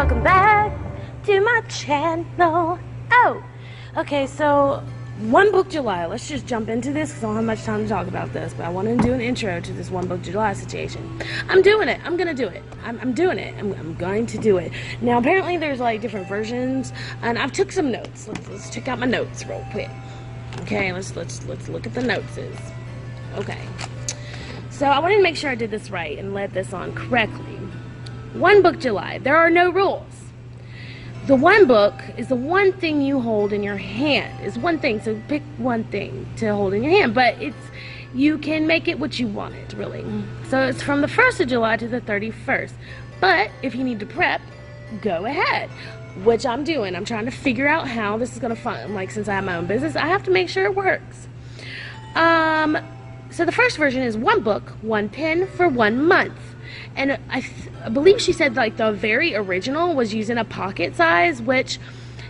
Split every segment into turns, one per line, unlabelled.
welcome back to my channel. Oh, okay, so One Book July. Let's just jump into this because I don't have much time to talk about this, but I want to do an intro to this One Book July situation. I'm doing it. I'm gonna do it. I'm doing it. I'm going to do it. Now, apparently there's like different versions, and I've took some notes. Let's check out my notes real quick. Okay, let's look at the notes. Okay. So I wanted to make sure I did this right and led this on correctly. One Book July. There are no rules. The one book is the one thing you hold in your hand. It's one thing, so pick one thing to hold in your hand. But you can make it what you want it, really. So it's from the 1st of July to the 31st. But if you need to prep, go ahead. Which I'm doing. I'm trying to figure out how this is going to fun. Like, since I have my own business, I have to make sure it works. So the first version is one book, one pen for 1 month. And I believe she said like the very original was using a pocket size, which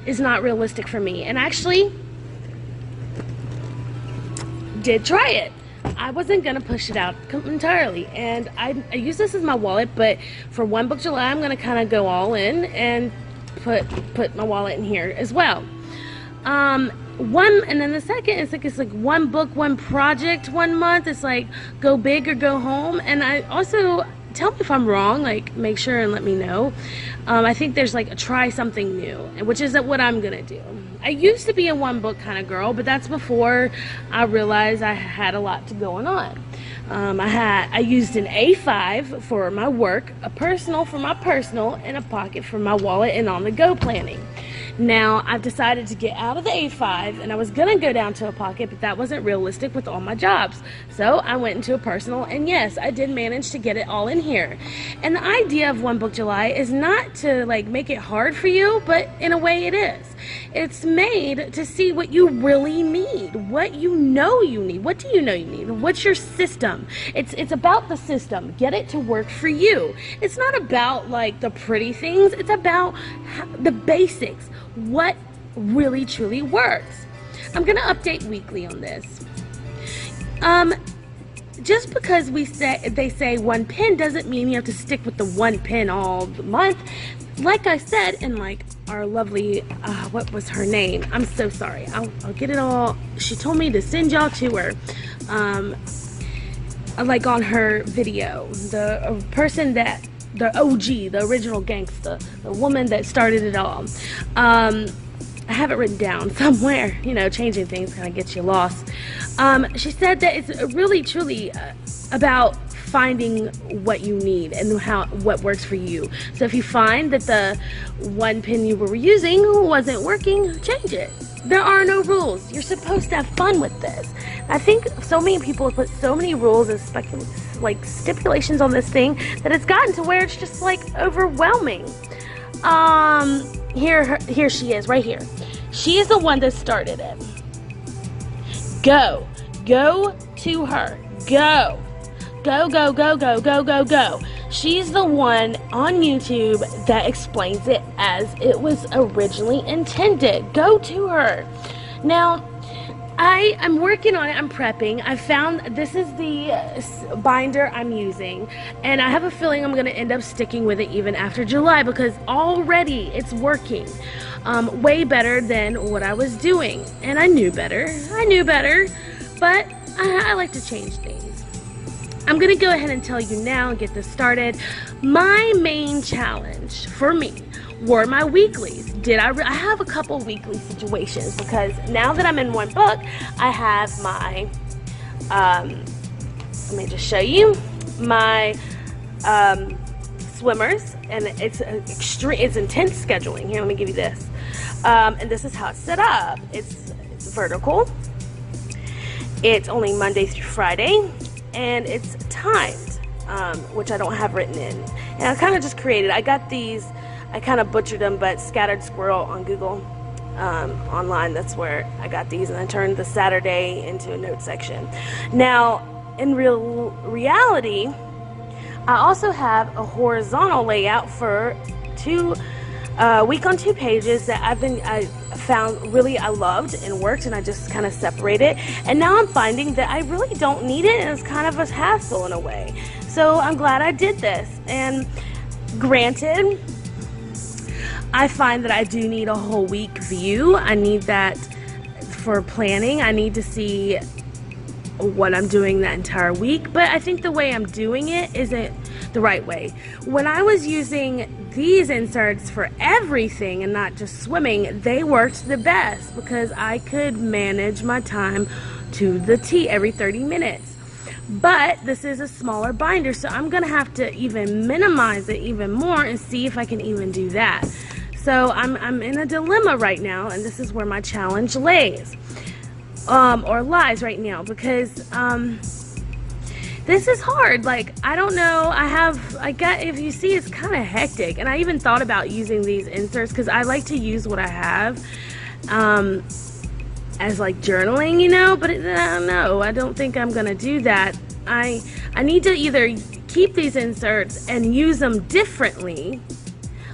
is not realistic for me. And actually did try it. I wasn't gonna push it out entirely, and I use this as my wallet, but for One Book July I'm gonna kind of go all in and put my wallet in here as well. And then the second is like, it's like one book, one project, 1 month. It's like go big or go home. And I also, tell me if I'm wrong, like make sure and let me know. I think there's like a try something new, which is what I'm gonna do. I used to be a one book kind of girl, but that's before I realized I had a lot going on. I used an A5 for my work, a personal for my personal, and a pocket for my wallet and on the go planning. Now, I've decided to get out of the A5, and I was going to go down to a pocket, but that wasn't realistic with all my jobs. So I went into a personal, and yes, I did manage to get it all in here. And the idea of One Book July is not to like make it hard for you, but in a way it is. It's made to see what you really need, what you know you need. What do you know you need? What's your system? It's about the system. Get it to work for you. It's not about like the pretty things. It's about the basics. What really truly works. I'm gonna update weekly on this. Just because they say one pen doesn't mean you have to stick with the one pen all the month. Like I said, and like our lovely, what was her name? I'm so sorry. I'll get it all. She told me to send y'all to her. Like on her video, the person that, the OG, the original gangster, the woman that started it all. I have it written down somewhere. You know, changing things kind of gets you lost. She said that it's really truly about finding what you need and what works for you. So if you find that the one pen you were using wasn't working, change it. There are no rules. You're supposed to have fun with this. I think so many people have put so many rules and stipulations on this thing that it's gotten to where it's just like overwhelming. Here she is, right here. She is the one that started it. Go to her. Go. She's the one on YouTube that explains it as it was originally intended. Go to her. Now, I'm working on it. I'm prepping. I found this is the binder I'm using, and I have a feeling I'm going to end up sticking with it even after July because already it's working way better than what I was doing. And I knew better, but I like to change things. I'm going to go ahead and tell you now and get this started. My main challenge for me were my weeklies. I have a couple weekly situations because now that I'm in one book, I have my, let me just show you, my swimmers, and it's intense scheduling. Here, let me give you this. And this is how it's set up. It's vertical. It's only Monday through Friday. And it's timed, which I don't have written in. And I kind of just created, I got these, I kind of butchered them, but Scattered Squirrel on Google, online, that's where I got these, and I turned the Saturday into a note section. Now, in reality, I also have a horizontal layout for week on 2 pages that I found really I loved and worked, and I just kind of separated. And now I'm finding that I really don't need it, and it's kind of a hassle in a way. So I'm glad I did this. And granted, I find that I do need a whole week view. I need that for planning. I need to see what I'm doing that entire week, but I think the way I'm doing it isn't the right way. When I was using these inserts for everything and not just swimming, they worked the best because I could manage my time to the T every 30 minutes. But this is a smaller binder, so I'm gonna have to even minimize it even more and see if I can even do that. So I'm in a dilemma right now, and this is where my challenge lays. Or lies right now, because this is hard. Like, I don't know, if you see, it's kind of hectic, and I even thought about using these inserts because I like to use what I have as like journaling, you know, but I don't think I'm gonna do that. I need to either keep these inserts and use them differently,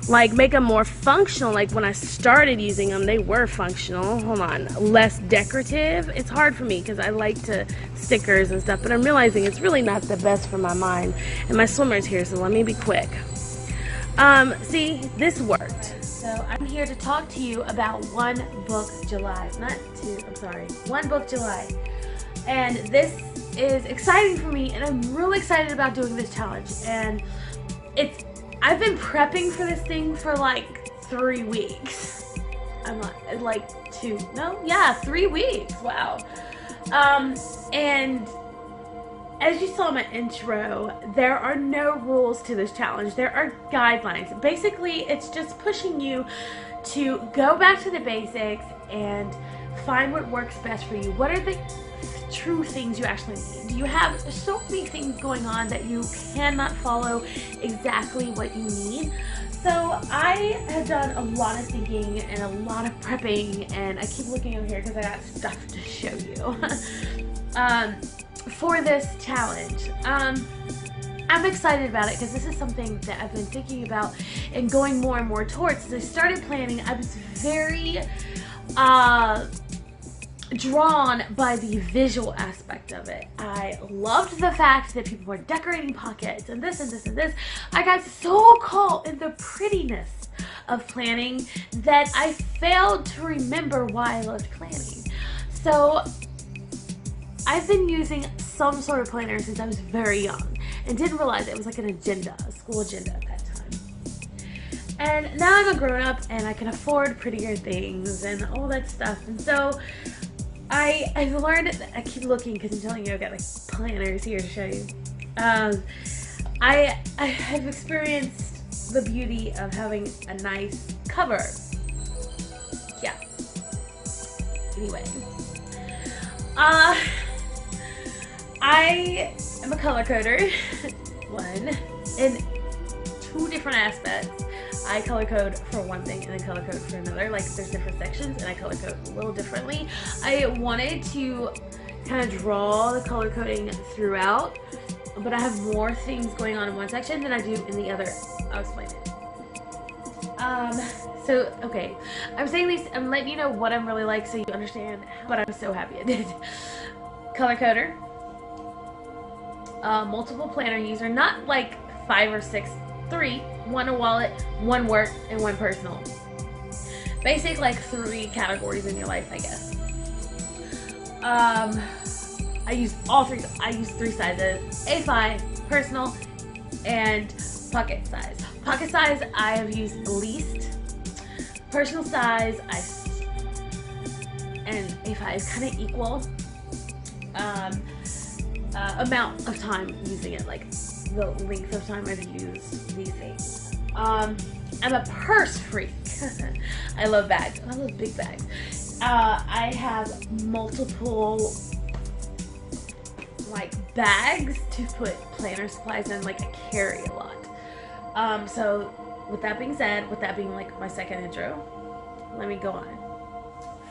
like make them more functional. Like when I started using them, they were functional. Hold on, less decorative. It's hard for me because I like to stickers and stuff, but I'm realizing it's really not the best for my mind. And my swimmer's here, so let me be quick. See, this worked. So I'm here to talk to you about One Book July, not two. I'm sorry, One Book July, and this is exciting for me, and I'm really excited about doing this challenge. And I've been prepping for this thing for like 3 weeks. I'm like 3 weeks. Wow. And as you saw in my intro, there are no rules to this challenge. There are guidelines. Basically, it's just pushing you to go back to the basics and find what works best for you. What are the true things you actually need? You have so many things going on that you cannot follow exactly what you need. So I have done a lot of thinking and a lot of prepping, and I keep looking over here because I got stuff to show you for this challenge. I'm excited about it because this is something that I've been thinking about and going more and more towards. As I started planning, I was very drawn by the visual aspect of it. I loved the fact that people were decorating pockets and this and this and this. I got so caught in the prettiness of planning that I failed to remember why I loved planning. So I've been using some sort of planner since I was very young and didn't realize it was like an agenda, a school agenda at that time. And now I'm a grown up and I can afford prettier things and all that stuff. And so I've learned that I keep looking because I'm telling you I've got like planners here to show you. I have experienced the beauty of having a nice cover. Yeah. Anyway. I am a color coder, one, in 2 different aspects. I color code for one thing and then color code for another. Like there's different sections and I color code a little differently. I wanted to kind of draw the color coding throughout, but I have more things going on in one section than I do in the other. I'll explain it. So, okay, I'm saying these, I'm letting you know what I'm really like so you understand, but I'm so happy I did. Color coder, multiple planner user, not like 5 or 6, 3, 1 a wallet, 1 work, and 1 personal. Basic like 3 categories in your life, I guess. I use all 3, I use 3 sizes, A5, personal, and pocket size. Pocket size I have used the least. Personal size and A5 is kind of equal. Amount of time using it, like the length of time I've used these things. I'm a purse freak. I love bags. I love big bags. I have multiple like bags to put planner supplies in. Like I carry a lot. So with that being said, with that being like my second intro, let me go on.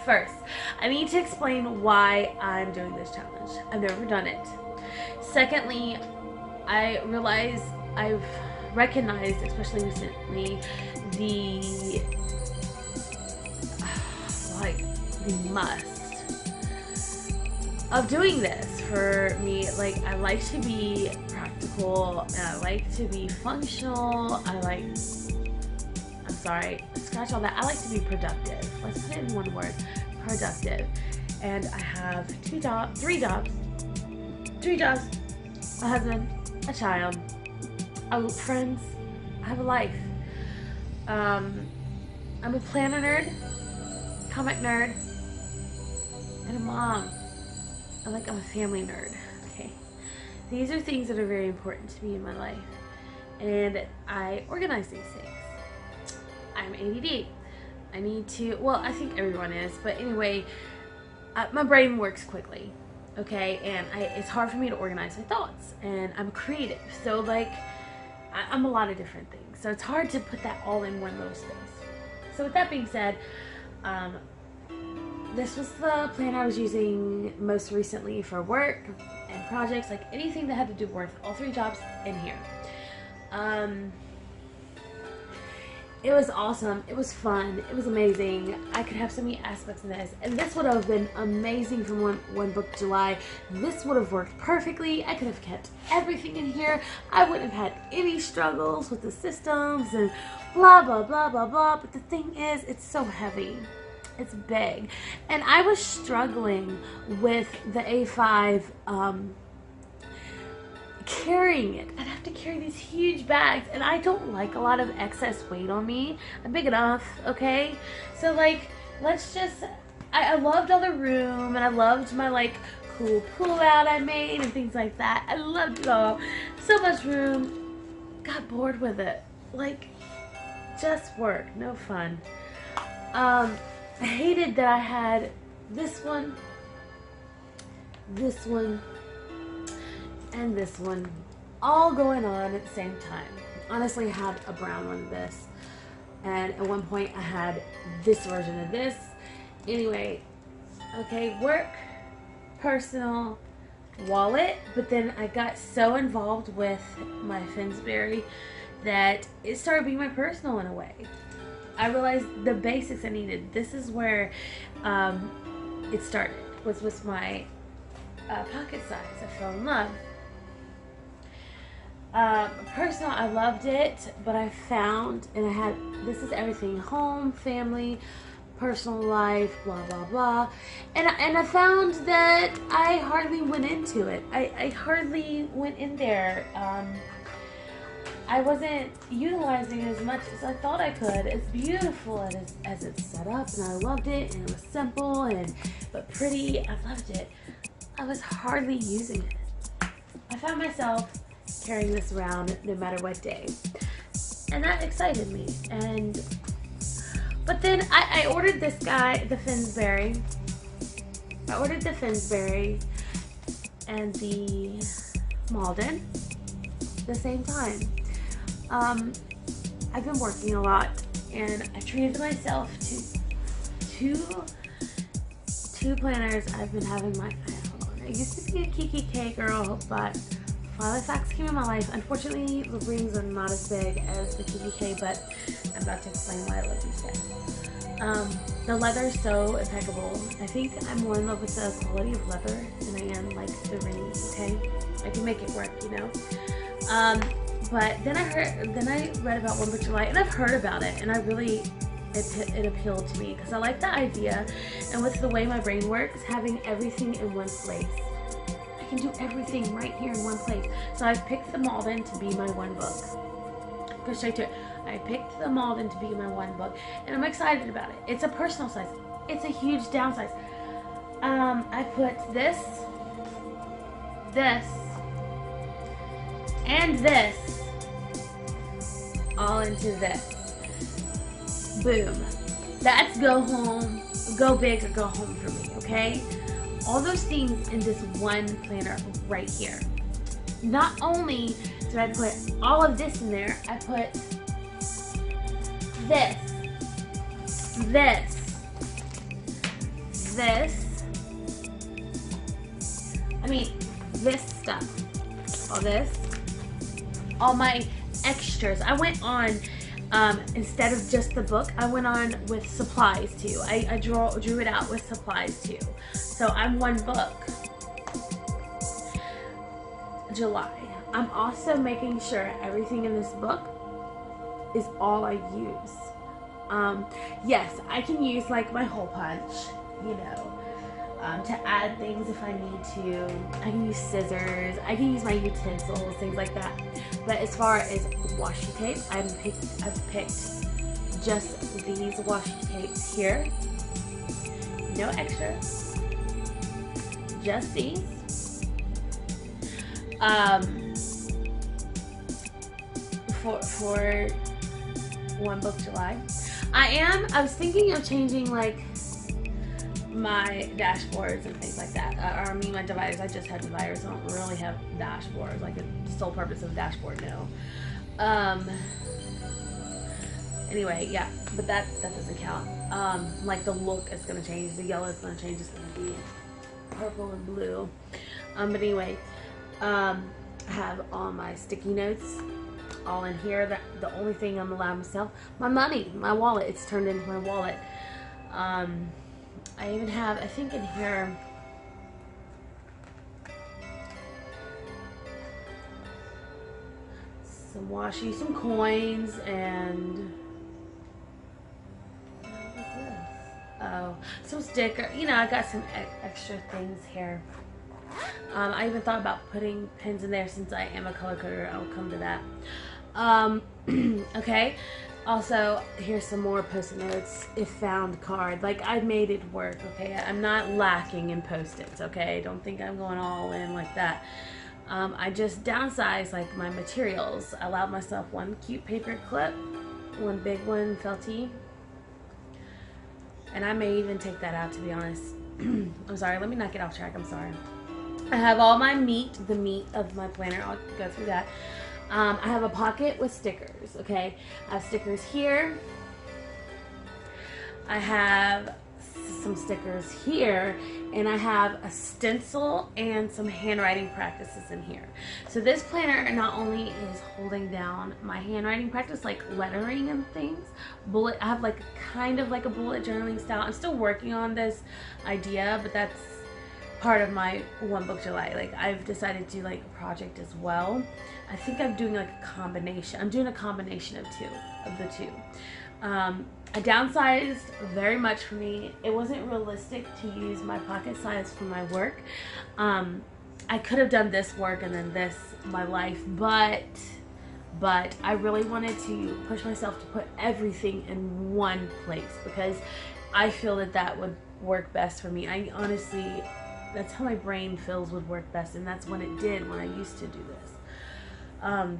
First, I need to explain why I'm doing this challenge. I've never done it. Secondly, I realize I've recognized, especially recently, the must of doing this for me. Like, I like to be practical and I like to be functional. I'm sorry, scratch all that. I like to be productive. Let's put it in one word, productive. And I have three jobs, a husband, a child, friends. I have a life. I'm a planner nerd, comic nerd, and a mom. I'm a family nerd. Okay, these are things that are very important to me in my life, and I organize these things. I'm ADD. I need to, well, I think everyone is, but anyway, my brain works quickly, okay, and it's hard for me to organize my thoughts, and I'm creative, so I'm a lot of different things, so it's hard to put that all in one little space. So with that being said, this was the plan I was using most recently for work and projects, like anything that had to do with all 3 jobs in here. It was awesome. It was fun. It was amazing. I could have so many aspects in this. And this would have been amazing from one Book July. This would have worked perfectly. I could have kept everything in here. I wouldn't have had any struggles with the systems and blah, blah, blah, blah, blah. But the thing is, it's so heavy. It's big. And I was struggling with the A5 carrying it. I'd have to carry these huge bags, and I don't like a lot of excess weight on me. I'm big enough, okay? So let's just, I loved all the room, and I loved my cool pull out I made and things like that. I loved it all. So much room. Got bored with it. Just work, no fun. I hated that I had this one, and this one all going on at the same time. Honestly, I had a brown one of this, and at one point I had this version of this. Anyway, okay, work, personal, wallet, but then I got so involved with my Finsbury that it started being my personal in a way. I realized the basics I needed. This is where it started, was with my pocket size. I fell in love. Personal, I loved it, but I found, and I had, this is everything, home, family, personal life, blah, blah, blah, and I found that I hardly went into it. I hardly went in there. I wasn't utilizing it as much as I thought I could. As beautiful as it's set up, and I loved it, and it was simple, but pretty. I loved it. I was hardly using it. I found myself carrying this around no matter what day, and that excited me. But then I ordered this guy, the Finsbury. I ordered the Finsbury and the Malden at the same time. I've been working a lot, and I treated myself to two planners. I've been having my eye on. I used to be a Kiki K girl, but Finalizing came in my life. Unfortunately, the rings are not as big as the Kiki K, but I'm about to explain why I love these guys. The leather is so impeccable. I think I'm more in love with the quality of leather than I am the ring. Okay, I can make it work, you know. But then I read about Book July, and I've heard about it, and it appealed to me because I like the idea, and with the way my brain works, having everything in one place. I can do everything right here in one place. So I've picked the Malden to be my one book. Go straight to it. I picked the Malden to be my one book, and I'm excited about it. It's a personal size. It's a huge downsize. I put this, and this all into this. Boom. That's go home, go big, or go home for me, okay? All those things in this one planner right here. Not only did I put all of this in there, I put this, this stuff, all this, all my extras. I went on, instead of just the book, I went on with supplies too. I drew it out with supplies too. So I'm one book. July. I'm also making sure everything in this book is all I use. Yes, I can use like my hole punch, you know, to add things if I need to. I can use scissors, I can use my utensils, things like that. But as far as washi tape, I've picked just these washi tapes here. No extra. Just these. For One Book July. I was thinking of changing like my dashboards and things like that. Or I mean my dividers. I just have dividers. I don't really have dashboards. Like the sole purpose of dashboard, no. Anyway, yeah, but that doesn't count. Like the look is gonna change. The yellow is gonna change. It's gonna be purple and blue. But anyway, I have all my sticky notes all in here. The only thing I'm allowed myself, my money, my wallet. It's turned into my wallet. I even have, I think in here, some washi, some coins, and oh, some sticker. You know, I got some extra things here. I even thought about putting pins in there since I am a color coder. I'll come to that. Okay. Also, here's some more post-it notes. If found card. Like, I made it work, okay? I'm not lacking in post-its, okay? Don't think I'm going all in like that. I just downsized, like, my materials. I allowed myself one cute paper clip, one big one, felty. And I may even take that out, to be honest. I'm sorry, let me not get off track, I'm sorry. I have all my meat, the meat of my planner. I'll go through that. I have a pocket with stickers, okay? I have stickers here. I have some stickers here. And I have a stencil and some handwriting practices in here. So this planner not only is holding down my handwriting practice, like lettering and things, I have like kind of like a bullet journaling style. I'm still working on this idea, but that's part of my One Book July. Like, I've decided to do like a project as well. I think I'm doing like a combination. I'm doing a combination of the two. I downsized very much for me. It wasn't realistic to use my pocket size for my work. I could have done this work and then this, my life, but I really wanted to push myself to put everything in one place because I feel that would work best for me. I honestly, that's how my brain feels would work best, and that's when it did when I used to do this.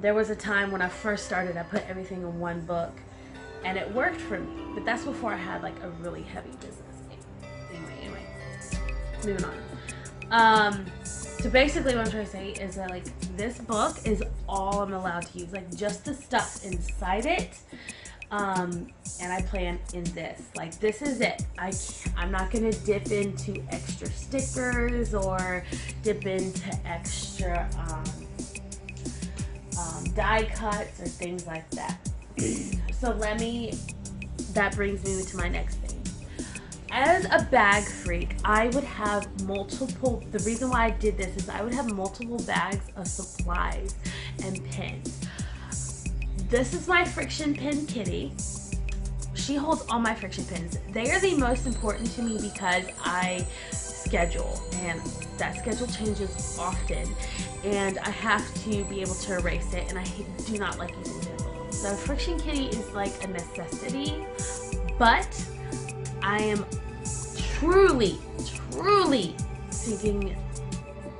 There was a time when I first started, I put everything in one book, and it worked for me, but that's before I had like a really heavy business. Anyway, moving on. So basically what I'm trying to say is that like this book is all I'm allowed to use, like just the stuff inside it. And I plan in this, like this is it. I'm not gonna dip into extra stickers or dip into extra die cuts or things like that. So that brings me to my next thing. As a bag freak, I would have the reason why I did this is I would have multiple bags of supplies and pins. This is my friction pin kitty. She holds all my friction pins. They are the most important to me because I schedule, and that schedule changes often, and I have to be able to erase it, and I do not like using pencils. So friction kitty is like a necessity, but I am truly thinking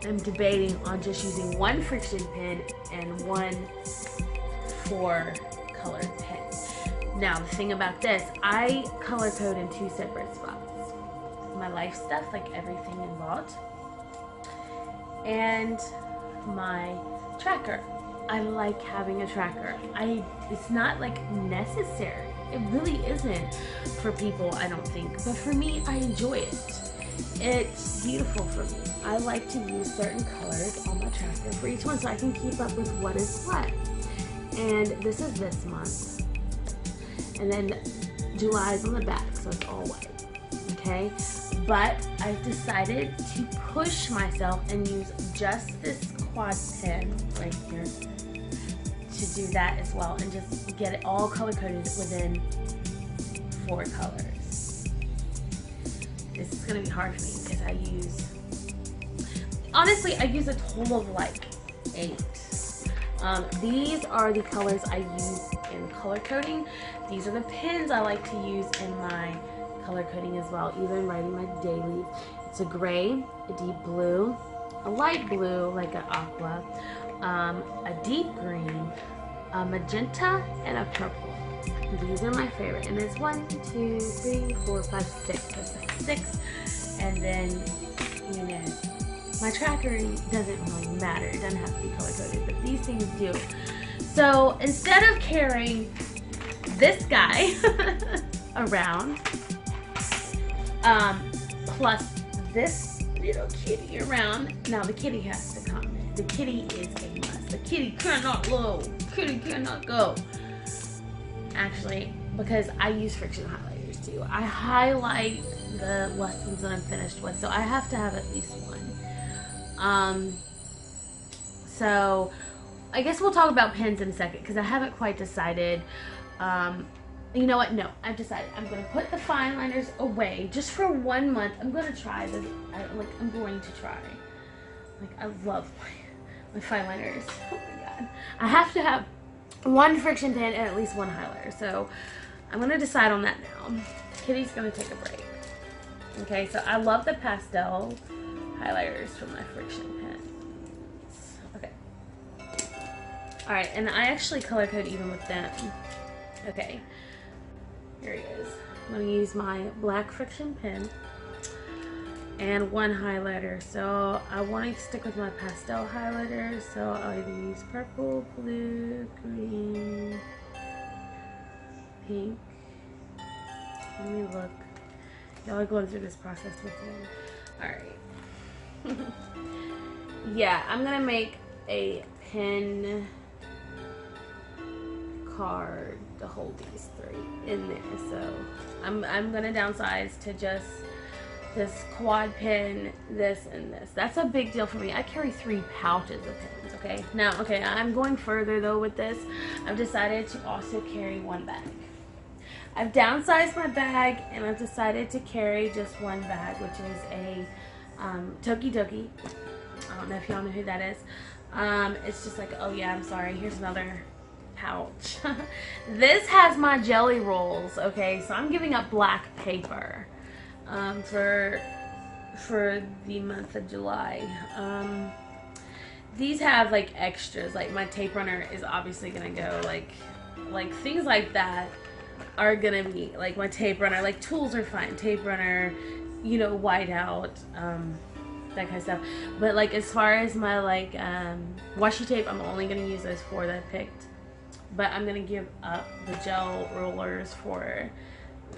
and debating on just using one friction pin and one for colored pens. Now the thing about this, I color code in two separate spots. My life stuff, like everything in Vault, and my tracker. I like having a tracker. It's not like necessary. It really isn't for people, I don't think. But for me, I enjoy it. It's beautiful for me. I like to use certain colors on my tracker for each one so I can keep up with what is what. And this is this month. And then July is on the back, so it's all white. Okay? But I've decided to push myself and use just this quad pen right here to do that as well, and just get it all color coded within 4 colors. This is gonna be hard for me because honestly, I use a total of like 8. These are the colors I use in color coding. These are the pens I like to use in my color coding as well, even writing my dailies. It's a gray, a deep blue, a light blue like an aqua, a deep green, a magenta, and a purple. These are my favorite, and it's 1, 2, 3, 4, 5, 6. That's a 6, and then you know, my tracker doesn't really matter. It doesn't have to be color coded, but these things do. So instead of carrying this guy around, plus this little kitty around, now the kitty has to come. The kitty is a must. The kitty cannot go. Kitty cannot go. Actually, because I use friction highlighters too. I highlight the lessons that I'm finished with, so I have to have at least one. So I guess we'll talk about pens in a second because I haven't quite decided. You know what? No, I've decided. I'm going to put the fine liners away just for 1 month. I'm going to try this. I'm going to try. Like, I love my fine liners. Oh my god. I have to have 1 friction pen and at least 1 highlighter. So I'm going to decide on that now. Kitty's going to take a break. Okay, so I love the pastel highlighters from my friction pens. Okay. Alright, and I actually color code even with them. Okay. Here he is. I'm going to use my black friction pen and 1 highlighter. So I want to stick with my pastel highlighters. So I'll either use purple, blue, green, pink. Let me look. Y'all are going through this process with me. Alright. Yeah, I'm going to make a pen card to hold these 3 in there. So I'm gonna downsize to just this quad pen, this and this. That's a big deal for me. I carry 3 pouches of pens. Okay, now I'm going further though with this. I've decided to also carry 1 bag. I've downsized my bag and I've decided to carry just 1 bag, which is a Toki Toki. I don't know if y'all know who that is. It's just like, oh yeah, I'm sorry, here's another pouch. This has my jelly rolls. Okay, so I'm giving up black paper for the month of July. These have like extras, like my tape runner is obviously gonna go, like things like that are gonna be like my tape runner. Like tools are fine, tape runner, you know, whiteout, that kind of stuff. But like as far as my like washi tape, I'm only gonna use those 4 that I picked. But I'm gonna give up the gel rollers for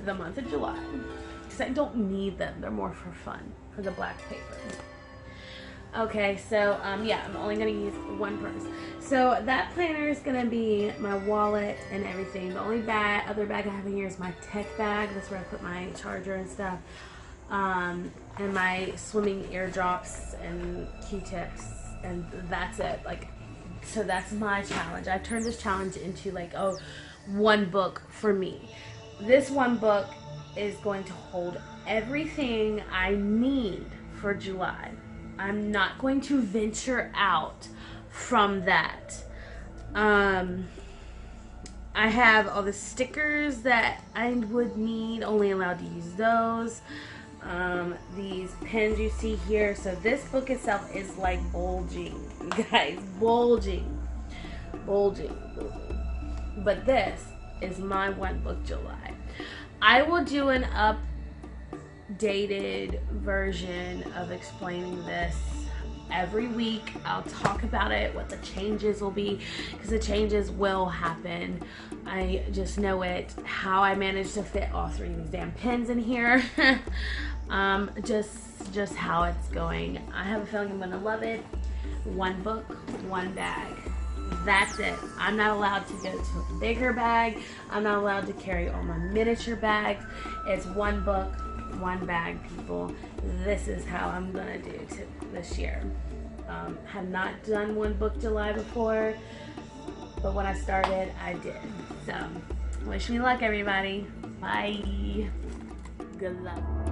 the month of July because I don't need them. They're more for fun, for the black paper. Okay, so yeah, I'm only gonna use 1 purse. So that planner is gonna be my wallet and everything. The only other bag I have in here is my tech bag. That's where I put my charger and stuff, and my swimming eardrops and Q-tips, and that's it. Like. So that's my challenge. I turned this challenge into like, 1 book for me. This 1 book is going to hold everything I need for July. I'm not going to venture out from that. I have all the stickers that I would need, only allowed to use those. These pens you see here. So this book itself is like bulging, guys, bulging. But this is my 1 book July. I will do an updated version of explaining this every week. I'll talk about it, what the changes will be, because the changes will happen. I just know it, how I managed to fit all 3 of these damn pens in here. Just how it's going. I have a feeling I'm gonna love it. 1 book, 1 bag. That's it. I'm not allowed to go to a bigger bag. I'm not allowed to carry all my miniature bags. It's 1 book, 1 bag, people. This is how I'm gonna do this year. Have not done 1 book July before, but when I started, I did. So, wish me luck, everybody. Bye. Good luck.